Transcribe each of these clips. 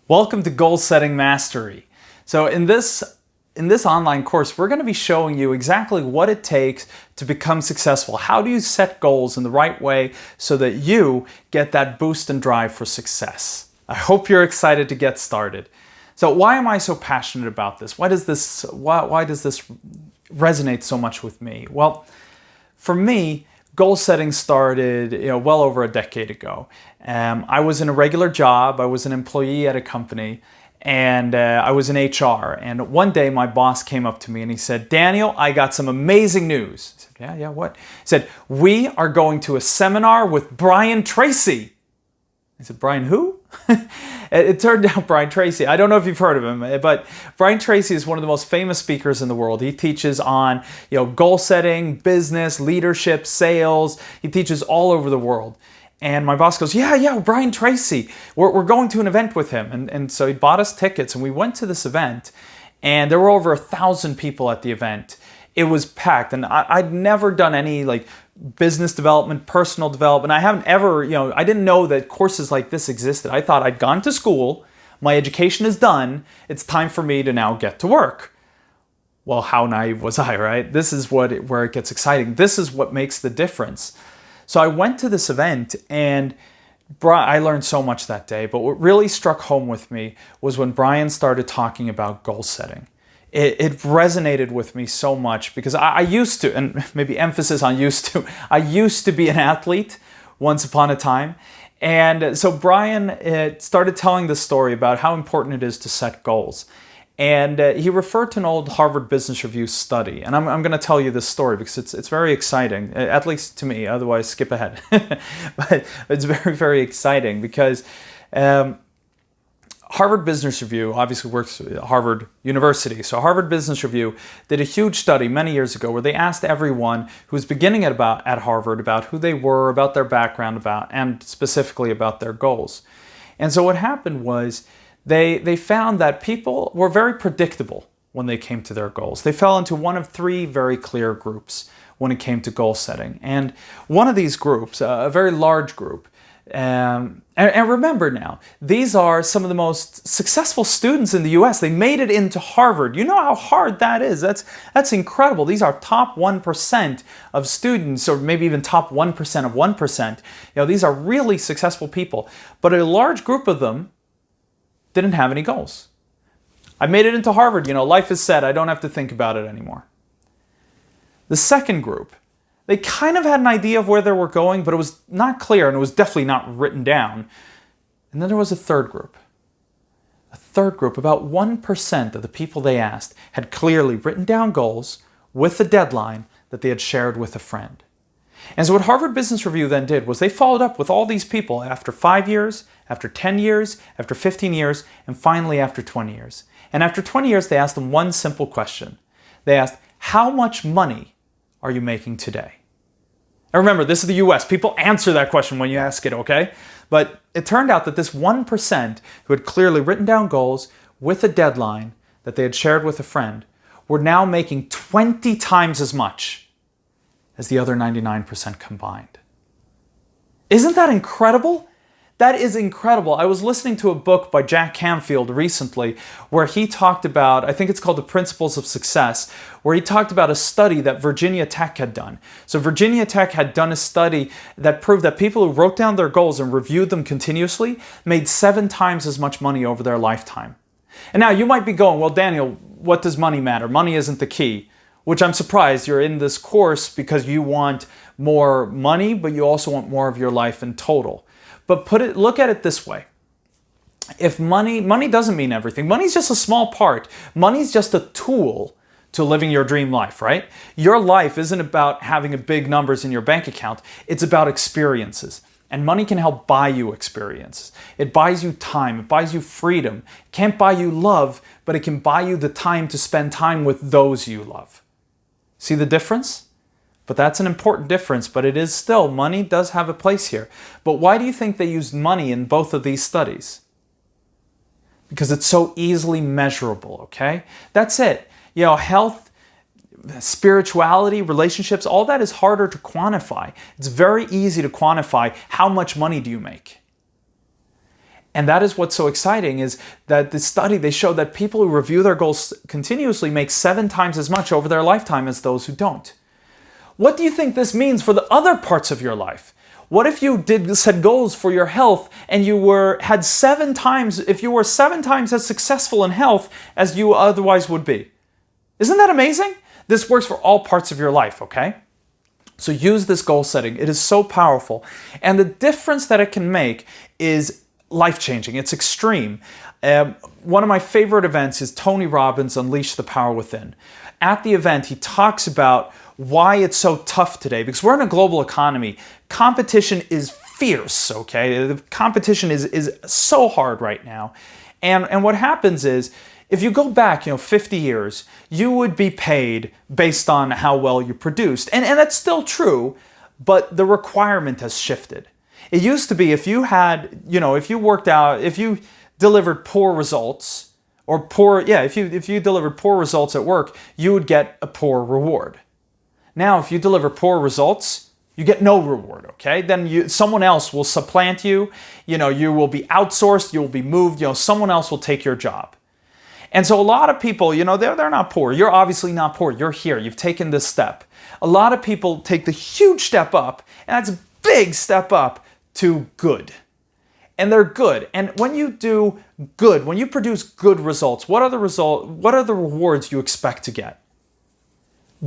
Welcome to Goal Setting Mastery. So in this online course, we're going to be showing you exactly what it takes to become successful. How do you set goals in the right way so that you get that boost and drive for success? I hope you're excited to get started. So why am I so passionate about this? Why does this resonate so much with me? Well, for me, goal setting started well over a decade ago. I was in a regular job. I was an employee at a company, and I was in HR. And one day my boss came up to me and he said, "Daniel, I got some amazing news." I said, Yeah, what? He said, "We are going to a seminar with Brian Tracy." I said, "Brian who?" It turned out Brian Tracy. I don't know if you've heard of him, but Brian Tracy is one of the most famous speakers in the world. He teaches on goal setting, business, leadership, sales. He teaches all over the world. And my boss goes, yeah, Brian Tracy. We're going to an event with him. And so he bought us tickets and we went to this event. And there were over 1,000 people at the event. It was packed. And I'd never done any business development, personal development. I haven't ever, I didn't know that courses like this existed. I thought I'd gone to school, my education is done, it's time for me to now get to work. Well, how naive was I, right? This is where it gets exciting. This is what makes the difference. So I went to this event and I learned so much that day, but what really struck home with me was when Brian started talking about goal setting. It resonated with me so much because I used to, and maybe emphasis on used to, I used to be an athlete once upon a time. And so Brian started telling the story about how important it is to set goals. And he referred to an old Harvard Business Review study. And I'm going to tell you this story because it's very exciting, at least to me, otherwise skip ahead. But it's very, very exciting because Harvard Business Review obviously works at Harvard University. So Harvard Business Review did a huge study many years ago where they asked everyone who was beginning at Harvard about who they were, about their background, and specifically about their goals. And so what happened was they found that people were very predictable when they came to their goals. They fell into one of three very clear groups when it came to goal setting. And one of these groups, a very large group, and remember now, these are some of the most successful students in the US. They made it into Harvard. You know how hard that is. That's incredible. These are top 1% of students, or maybe even top 1% of 1%. These are really successful people. But a large group of them didn't have any goals. I made it into Harvard. Life is set. I don't have to think about it anymore. The second group, they kind of had an idea of where they were going, but it was not clear and it was definitely not written down. And then there was a third group. A third group, about 1% of the people they asked had clearly written down goals with a deadline that they had shared with a friend. And so what Harvard Business Review then did was they followed up with all these people after 5 years, after 10 years, after 15 years, and finally after 20 years. And after 20 years, they asked them one simple question. They asked, how much money are you making today? And remember, this is the US. People answer that question when you ask it, okay? But it turned out that this 1% who had clearly written down goals with a deadline that they had shared with a friend were now making 20 times as much as the other 99% combined. Isn't that incredible? That is incredible. I was listening to a book by Jack Canfield recently where he talked about, I think it's called The Principles of Success, where he talked about a study that Virginia Tech had done. So Virginia Tech had done a study that proved that people who wrote down their goals and reviewed them continuously made 7 times as much money over their lifetime. And now you might be going, well, Daniel, what does money matter? Money isn't the key. Which I'm surprised you're in this course because you want more money, but you also want more of your life in total. But look at it this way. If money doesn't mean everything. Money's just a small part. Money's just a tool to living your dream life, right? Your life isn't about having big numbers in your bank account. It's about experiences. And money can help buy you experiences. It buys you time. It buys you freedom. It can't buy you love, but it can buy you the time to spend time with those you love. See the difference? But that's an important difference, but it is still, money does have a place here. But why do you think they used money in both of these studies? Because it's so easily measurable, okay? That's it. Health, spirituality, relationships, all that is harder to quantify. It's very easy to quantify how much money do you make. And that is what's so exciting, is that the study, they show that people who review their goals continuously make 7 times as much over their lifetime as those who don't. What do you think this means for the other parts of your life? What if you set goals for your health and you were 7 times as successful in health as you otherwise would be? Isn't that amazing? This works for all parts of your life, okay? So use this goal setting. It is so powerful. And the difference that it can make is life-changing. It's extreme. One of my favorite events is Tony Robbins' Unleash the Power Within. At the event, he talks about why it's so tough today, because we're in a global economy. Competition is fierce, okay? The competition is so hard right now. And what happens is, if you go back, 50 years, you would be paid based on how well you produced. And that's still true, but the requirement has shifted. It used to be if you delivered poor results, if you delivered poor results at work, you would get a poor reward. Now, if you deliver poor results, you get no reward, okay? Then someone else will supplant you, you will be outsourced, you will be moved, someone else will take your job. And so a lot of people, they're not poor. You're obviously not poor. You're here. You've taken this step. A lot of people take the huge step up, and that's a big step up to good. And they're good. And when you do good, when you produce good results, what are the rewards you expect to get?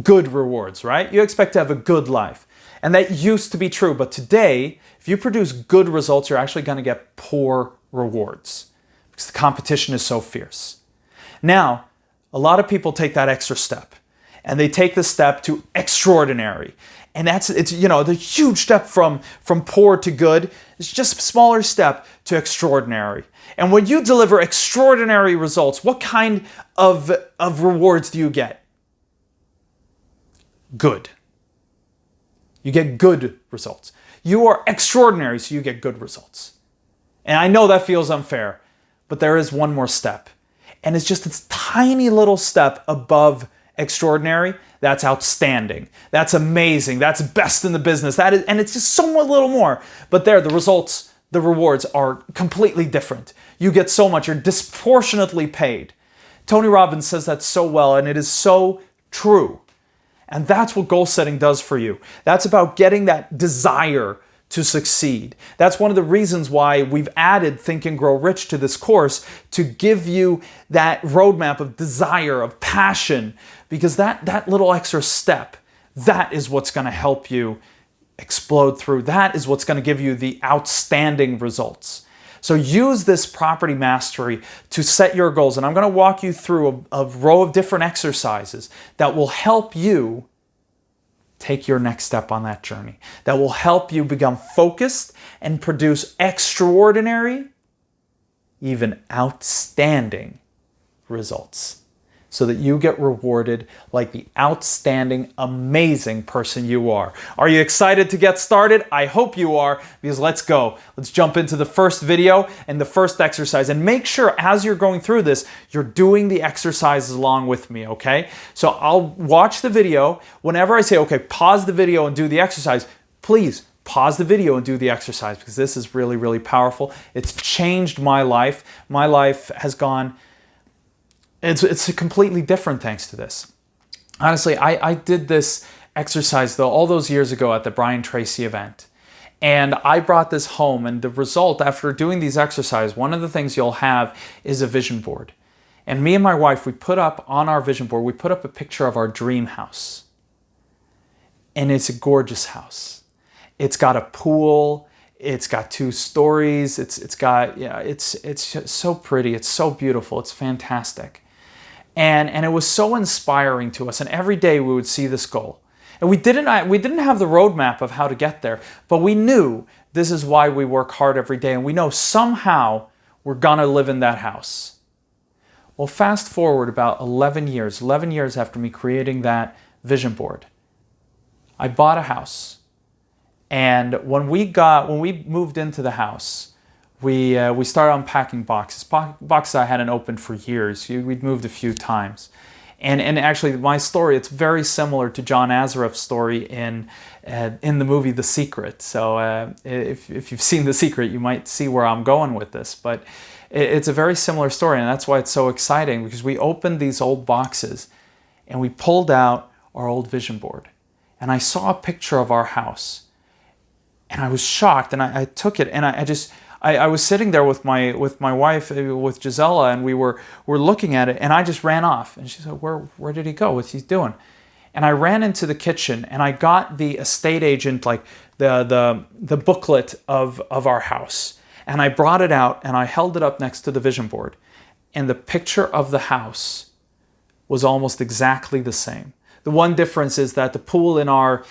Good rewards, right? You expect to have a good life. And that used to be true, but today, if you produce good results, you're actually going to get poor rewards because the competition is so fierce. Now, a lot of people take that extra step, and they take the step to extraordinary. And the huge step from poor to good. It's just a smaller step to extraordinary. And when you deliver extraordinary results, what kind of rewards do you get? Good. You get good results. You are extraordinary, so you get good results. And I know that feels unfair, but there is one more step. And it's just this tiny little step above extraordinary. That's outstanding. That's amazing. That's best in the business. And it's just somewhat little more. But the results, the rewards are completely different. You get so much. You're disproportionately paid. Tony Robbins says that so well, and it is so true. And that's what goal setting does for you. That's about getting that desire to succeed. That's one of the reasons why we've added Think and Grow Rich to this course, to give you that roadmap of desire, of passion, because that little extra step, that is what's going to help you explode through. That is what's going to give you the outstanding results. So use this property mastery to set your goals. And I'm going to walk you through a row of different exercises that will help you take your next step on that journey, that will help you become focused and produce extraordinary, even outstanding results, so that you get rewarded like the outstanding, amazing person you are. Are you excited to get started? I hope you are, because let's go. Let's jump into the first video and the first exercise. And make sure as you're going through this, you're doing the exercises along with me, okay? So I'll watch the video. Whenever I say, okay, pause the video and do the exercise, please pause the video and do the exercise, because this is really, really powerful. It's changed my life. My life has gone... It's completely different thanks to this. Honestly, I did this exercise though all those years ago at the Brian Tracy event. And I brought this home, and the result after doing these exercises, one of the things you'll have is a vision board. And me and my wife, we put up on our vision board, we put up a picture of our dream house. And it's a gorgeous house. It's got a pool. It's got 2 stories. It's so pretty. It's so beautiful. It's fantastic. And it was so inspiring to us. And every day we would see this goal. And we didn't have the roadmap of how to get there, but we knew this is why we work hard every day. And we know somehow we're gonna live in that house. Well, fast forward about 11 years after me creating that vision board, I bought a house. And when we moved into the house, we started unpacking boxes I hadn't opened for years. We'd moved a few times. And actually, my story, it's very similar to John Azareff's story in the movie The Secret. So if you've seen The Secret, you might see where I'm going with this. But it's a very similar story, and that's why it's so exciting, because we opened these old boxes and we pulled out our old vision board. And I saw a picture of our house. And I was shocked, and I took it, and I was sitting there with my wife, with Gisela, and we're looking at it, and I just ran off. And she said, "Where did he go? What's he doing?" And I ran into the kitchen, and I got the estate agent, like the booklet of our house, and I brought it out, and I held it up next to the vision board, and the picture of the house was almost exactly the same. The one difference is that the pool in our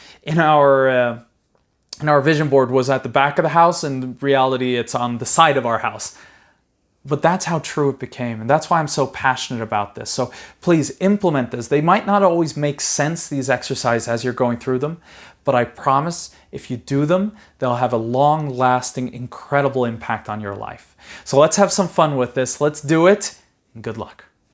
vision board was at the back of the house, and in reality it's on the side of our house. But that's how true it became, and that's why I'm so passionate about this. So please implement this. They might not always make sense, these exercises, as you're going through them, but I promise if you do them, they'll have a long-lasting, incredible impact on your life. So let's have some fun with this. Let's do it, and good luck.